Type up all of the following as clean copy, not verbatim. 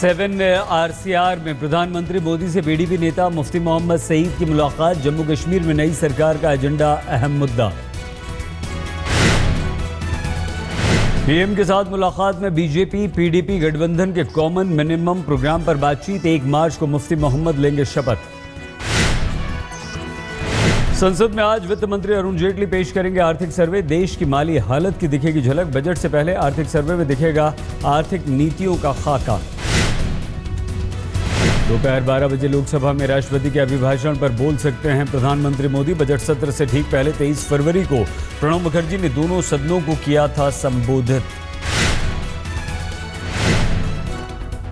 7 RCR में प्रधानमंत्री मोदी से पीडीपी नेता मुफ्ती मोहम्मद सईद की मुलाकात। जम्मू कश्मीर में नई सरकार का एजेंडा अहम मुद्दा। पीएम के साथ मुलाकात में बीजेपी पीडीपी गठबंधन के कॉमन मिनिमम प्रोग्राम पर बातचीत। 1 मार्च को मुफ्ती मोहम्मद लेंगे शपथ। संसद में आज वित्त मंत्री अरुण जेटली पेश करेंगे आर्थिक सर्वे। देश की माली हालत की दिखेगी झलक। बजट से पहले आर्थिक सर्वे में दिखेगा आर्थिक नीतियों का खाका। दोपहर 12 बजे लोकसभा में राष्ट्रपति के अभिभाषण पर बोल सकते हैं प्रधानमंत्री मोदी। बजट सत्र से ठीक पहले 23 फरवरी को प्रणब मुखर्जी ने दोनों सदनों को किया था संबोधित।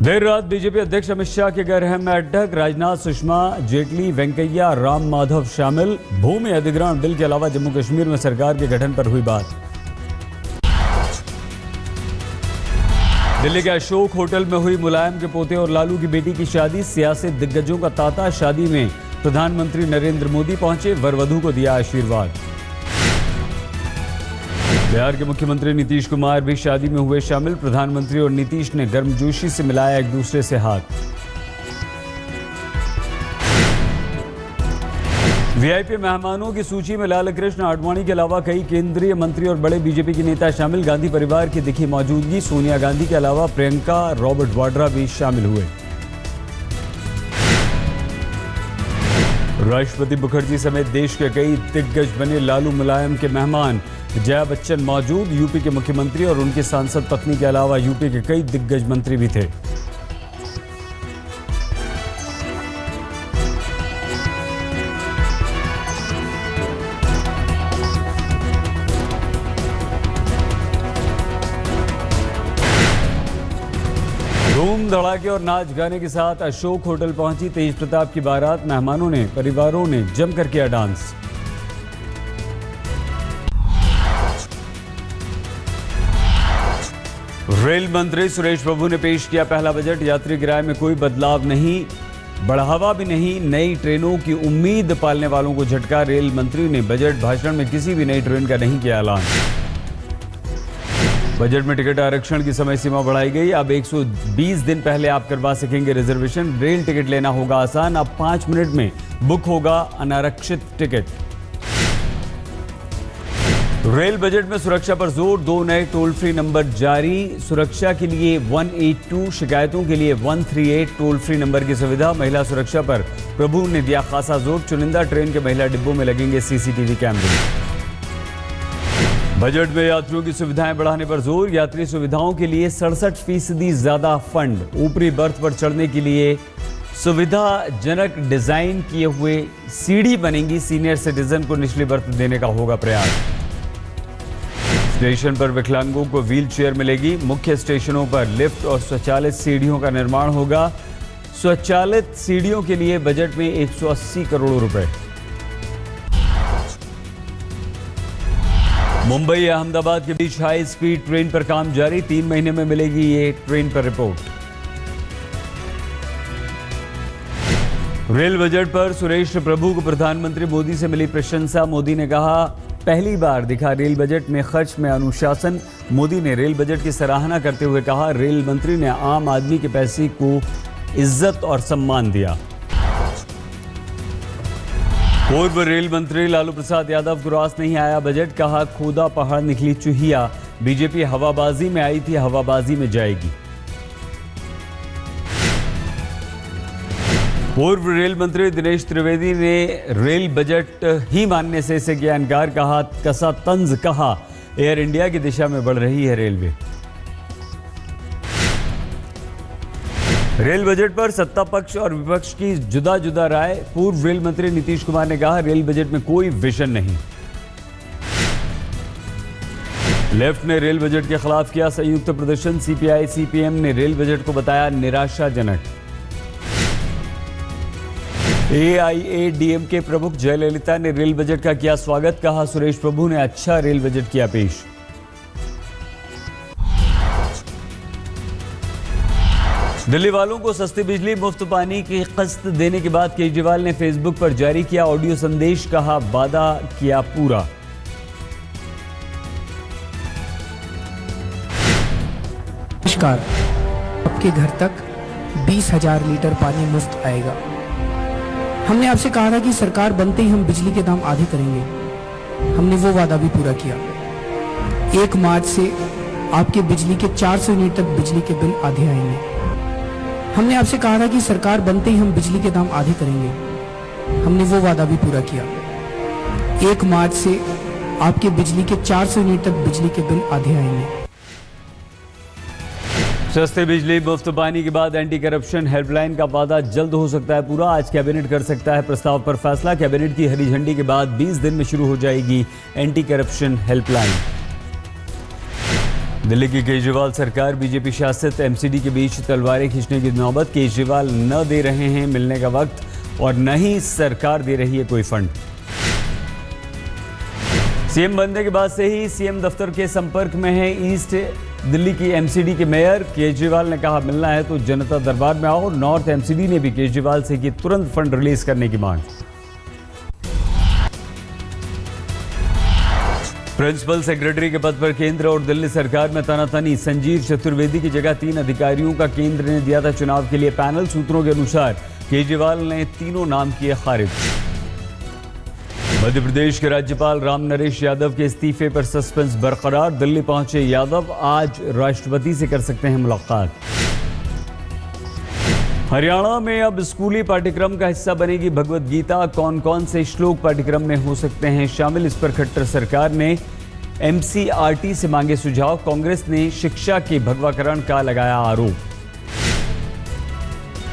देर रात बीजेपी अध्यक्ष अमित शाह के घर अहम बैठक। राजनाथ, सुषमा, जेटली, वेंकैया, राम माधव शामिल। भूमि अधिग्रहण बिल के अलावा जम्मू कश्मीर में सरकार के गठन पर हुई बात। दिल्ली के अशोक होटल में हुई मुलायम के पोते और लालू की बेटी की शादी। सियासी दिग्गजों का तांता। शादी में प्रधानमंत्री नरेंद्र मोदी पहुंचे, वर वधू को दिया आशीर्वाद। बिहार के मुख्यमंत्री नीतीश कुमार भी शादी में हुए शामिल। प्रधानमंत्री और नीतीश ने गर्मजोशी से मिलाया एक दूसरे से हाथ। वीआईपी मेहमानों की सूची में लाल कृष्ण आडवाणी के अलावा कई केंद्रीय मंत्री और बड़े बीजेपी के नेता शामिल। गांधी परिवार की दिखी मौजूदगी। सोनिया गांधी के अलावा प्रियंका, रॉबर्ट वाड्रा भी शामिल हुए। राष्ट्रपति मुखर्जी समेत देश के कई दिग्गज बने लालू मुलायम के मेहमान। जया बच्चन मौजूद। यूपी के मुख्यमंत्री और उनकी सांसद पत्नी के अलावा यूपी के कई दिग्गज मंत्री भी थे। धूम धड़ाके और नाच गाने के साथ अशोक होटल पहुंची तेज प्रताप की बारात। मेहमानों ने, परिवारों ने जमकर किया डांस। रेल मंत्री सुरेश प्रभु ने पेश किया पहला बजट। यात्री किराए में कोई बदलाव नहीं, बढ़ावा भी नहीं। नई ट्रेनों की उम्मीद पालने वालों को झटका। रेल मंत्री ने बजट भाषण में किसी भी नई ट्रेन का नहीं किया ऐलान। बजट में टिकट आरक्षण की समय सीमा बढ़ाई गई। अब 120 दिन पहले आप करवा सकेंगे रिजर्वेशन। रेल टिकट लेना होगा आसान। अब 5 मिनट में बुक होगा अनारक्षित टिकट। रेल बजट में सुरक्षा पर जोर। 2 नए टोल फ्री नंबर जारी। सुरक्षा के लिए 182, शिकायतों के लिए 138 टोल फ्री नंबर की सुविधा। महिला सुरक्षा पर प्रभु ने दिया खासा जोर। चुनिंदा ट्रेन के महिला डिब्बों में लगेंगे सीसीटीवी कैमरे। बजट में यात्रियों की सुविधाएं बढ़ाने पर जोर। यात्री सुविधाओं के लिए 67% ज्यादा फंड। ऊपरी बर्थ पर चढ़ने के लिए सुविधाजनक डिजाइन किए हुए सीढ़ी बनेंगी। सीनियर सिटीजन को निचली बर्थ देने का होगा प्रयास। स्टेशन पर विकलांगों को व्हील चेयर मिलेगी। मुख्य स्टेशनों पर लिफ्ट और स्वचालित सीढ़ियों का निर्माण होगा। स्वचालित सीढ़ियों के लिए बजट में 180 करोड़ रुपए। मुंबई अहमदाबाद के बीच हाई स्पीड ट्रेन पर काम जारी। 3 महीने में मिलेगी ये ट्रेन पर रिपोर्ट। रेल बजट पर सुरेश प्रभु को प्रधानमंत्री मोदी से मिली प्रशंसा। मोदी ने कहा, पहली बार दिखा रेल बजट में खर्च में अनुशासन। मोदी ने रेल बजट की सराहना करते हुए कहा, रेल मंत्री ने आम आदमी के पैसे को इज्जत और सम्मान दिया। पूर्व रेल मंत्री लालू प्रसाद यादव को रास नहीं आया बजट। कहा, खोदा पहाड़ निकली चूहिया। बीजेपी हवाबाजी में आई थी, हवाबाजी में जाएगी। पूर्व रेल मंत्री दिनेश त्रिवेदी ने रेल बजट ही मानने से इसे किया इनकार। कहा, कसा तंज कहा, एयर इंडिया की दिशा में बढ़ रही है रेलवे। रेल बजट पर सत्ता पक्ष और विपक्ष की जुदा जुदा राय। पूर्व रेल मंत्री नीतीश कुमार ने कहा, रेल बजट में कोई विजन नहीं। लेफ्ट ने रेल बजट के खिलाफ किया संयुक्त प्रदर्शन। सीपीआई सीपीएम ने रेल बजट को बताया निराशाजनक। एआईएडीएमके प्रमुख जयललिता ने रेल बजट का किया स्वागत। कहा, सुरेश प्रभु ने अच्छा रेल बजट किया पेश। दिल्ली वालों को सस्ती बिजली, मुफ्त पानी की किस्त देने के बाद केजरीवाल ने फेसबुक पर जारी किया ऑडियो संदेश। कहा, वादा किया पूरा। नमस्कार, आपके घर तक 20,000 लीटर पानी मुफ्त आएगा। हमने आपसे कहा था कि सरकार बनते ही हम बिजली के दाम आधे करेंगे। हमने वो वादा भी पूरा किया। 1 मार्च से आपके बिजली के 400 यूनिट तक बिजली के बिल आधे आएंगे। हमने आपसे कहा था कि सरकार बनते ही हम बिजली के दाम आधे करेंगे। हमने वो वादा भी पूरा किया। 1 मार्च से आपके बिजली के 400 यूनिट तक बिजली के बिल आधे आएंगे। सस्ते बिजली मुफ्त पानी के बाद एंटी करप्शन हेल्पलाइन का वादा जल्द हो सकता है पूरा। आज कैबिनेट कर सकता है प्रस्ताव पर फैसला। कैबिनेट की हरी झंडी के बाद 20 दिन में शुरू हो जाएगी एंटी करप्शन हेल्पलाइन। दिल्ली की केजरीवाल सरकार बीजेपी शासित एमसीडी के बीच तलवारें खींचने की नौबत। केजरीवाल न दे रहे हैं मिलने का वक्त और न ही सरकार दे रही है कोई फंड। सीएम बनने के बाद से ही सीएम दफ्तर के संपर्क में है ईस्ट दिल्ली की एमसीडी के मेयर। केजरीवाल ने कहा मिलना है तो जनता दरबार में आओ। नॉर्थ एमसीडी ने भी केजरीवाल से की तुरंत फंड रिलीज करने की मांग। प्रिंसिपल सेक्रेटरी के पद पर केंद्र और दिल्ली सरकार में तनातनी। संजीव चतुर्वेदी की जगह 3 अधिकारियों का केंद्र ने दिया था चुनाव के लिए पैनल। सूत्रों के अनुसार केजरीवाल ने तीनों नाम किए खारिज। मध्य प्रदेश के राज्यपाल राम नरेश यादव के इस्तीफे पर सस्पेंस बरकरार। दिल्ली पहुंचे यादव आज राष्ट्रपति से कर सकते हैं मुलाकात। हरियाणा में अब स्कूली पाठ्यक्रम का हिस्सा बनेगी भगवत गीता। कौन कौन से श्लोक पाठ्यक्रम में हो सकते हैं शामिल, इस पर खट्टर सरकार ने एमसीआरटी से मांगे सुझाव। कांग्रेस ने शिक्षा के भगवाकरण का लगाया आरोप।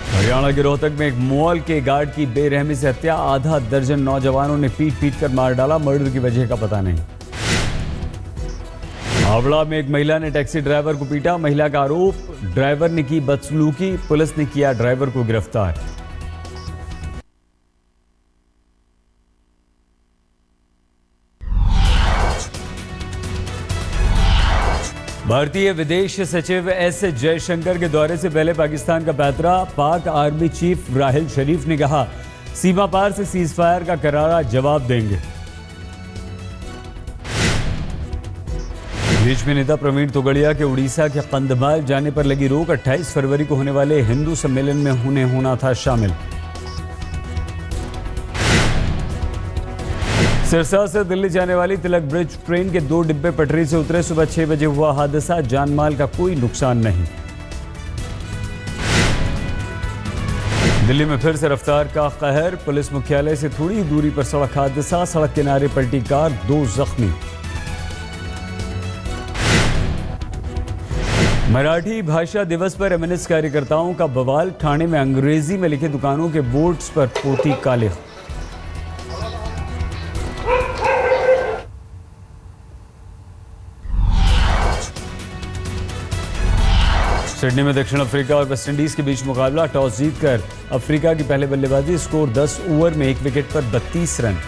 हरियाणा के रोहतक में एक मॉल के गार्ड की बेरहमी से हत्या। आधा दर्जन नौजवानों ने पीट कर मार डाला। मर्डर की वजह का पता नहीं। हावड़ा में एक महिला ने टैक्सी ड्राइवर को पीटा। महिला का आरोप ड्राइवर ने की बदसलूकी। पुलिस ने किया ड्राइवर को गिरफ्तार। भारतीय विदेश सचिव एस जयशंकर के दौरे से पहले पाकिस्तान का पैतरा। पाक आर्मी चीफ राहिल शरीफ ने कहा सीमा पार से सीजफायर का करारा जवाब देंगे। बीच में नेता प्रवीण तोगड़िया के उड़ीसा के कंधमाल जाने पर लगी रोक। 28 फरवरी को होने वाले हिंदू सम्मेलन में होना था शामिल। सिरसा से दिल्ली जाने वाली तिलक ब्रिज ट्रेन के 2 डिब्बे पटरी से उतरे। सुबह 6 बजे हुआ हादसा। जानमाल का कोई नुकसान नहीं। दिल्ली में फिर से रफ्तार का कहर। पुलिस मुख्यालय से थोड़ी दूरी पर सड़क हादसा। सड़क किनारे पलटी कार, 2 जख्मी। मराठी भाषा दिवस पर एमएनएस कार्यकर्ताओं का बवाल। ठाणे में अंग्रेजी में लिखे दुकानों के बोर्ड्स पर पोती काले। सिडनी में दक्षिण अफ्रीका और वेस्टइंडीज के बीच मुकाबला। टॉस जीतकर अफ्रीका की पहले बल्लेबाजी। स्कोर 10 ओवर में 1 विकेट पर 32 रन।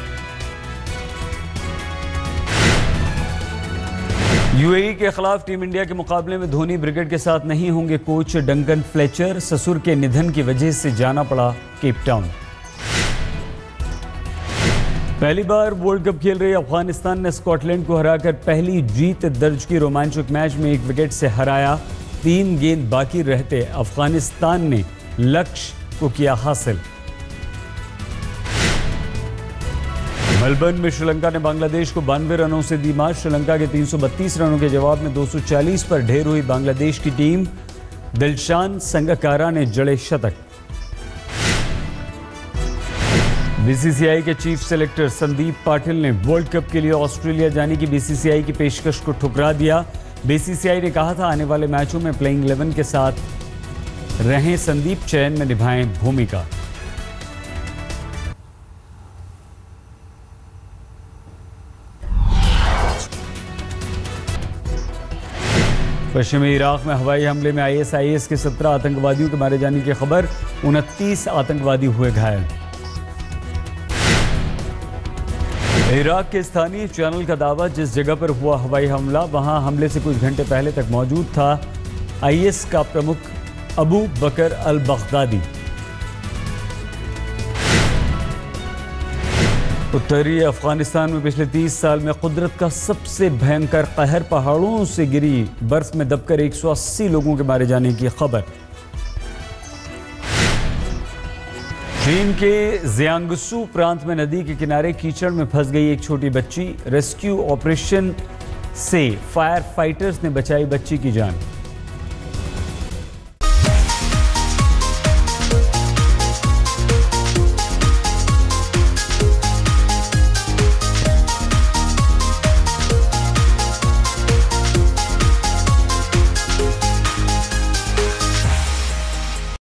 यूएई के खिलाफ टीम इंडिया के मुकाबले में धोनी ब्रिगेड के साथ नहीं होंगे कोच डंकन फ्लेचर। ससुर के निधन की वजह से जाना पड़ा केप टाउन। पहली बार वर्ल्ड कप खेल रही अफगानिस्तान ने स्कॉटलैंड को हराकर पहली जीत दर्ज की। रोमांचक मैच में 1 विकेट से हराया। 3 गेंद बाकी रहते अफगानिस्तान ने लक्ष्य को किया हासिल। मेलबर्न में श्रीलंका ने बांग्लादेश को 92 रनों से दी मात। श्रीलंका के 332 रनों के जवाब में 240 पर ढेर हुई बांग्लादेश की टीम। दिलशान संगकारा ने जड़े शतक। बीसीसीआई के चीफ सेलेक्टर संदीप पाटिल ने वर्ल्ड कप के लिए ऑस्ट्रेलिया जाने की बीसीसीआई की पेशकश को ठुकरा दिया। बीसीसीआई ने कहा था आने वाले मैचों में प्लेइंग 11 के साथ रहें संदीप, चयन में निभाएं भूमिका। पश्चिमी इराक में हवाई हमले में आईएसआईएस के 17 आतंकवादियों के मारे जाने की खबर। 29 आतंकवादी हुए घायल। इराक के स्थानीय चैनल का दावा, जिस जगह पर हुआ हवाई हमला वहां हमले से कुछ घंटे पहले तक मौजूद था आईएस का प्रमुख अबू बकर अल बगदादी। उत्तरी अफगानिस्तान में पिछले 30 साल में कुदरत का सबसे भयंकर कहर। पहाड़ों से गिरी बर्फ में दबकर 180 लोगों के मारे जाने की खबर। चीन के जियांगसू प्रांत में नदी के किनारे कीचड़ में फंस गई एक छोटी बच्ची। रेस्क्यू ऑपरेशन से फायर फाइटर्स ने बचाई बच्ची की जान।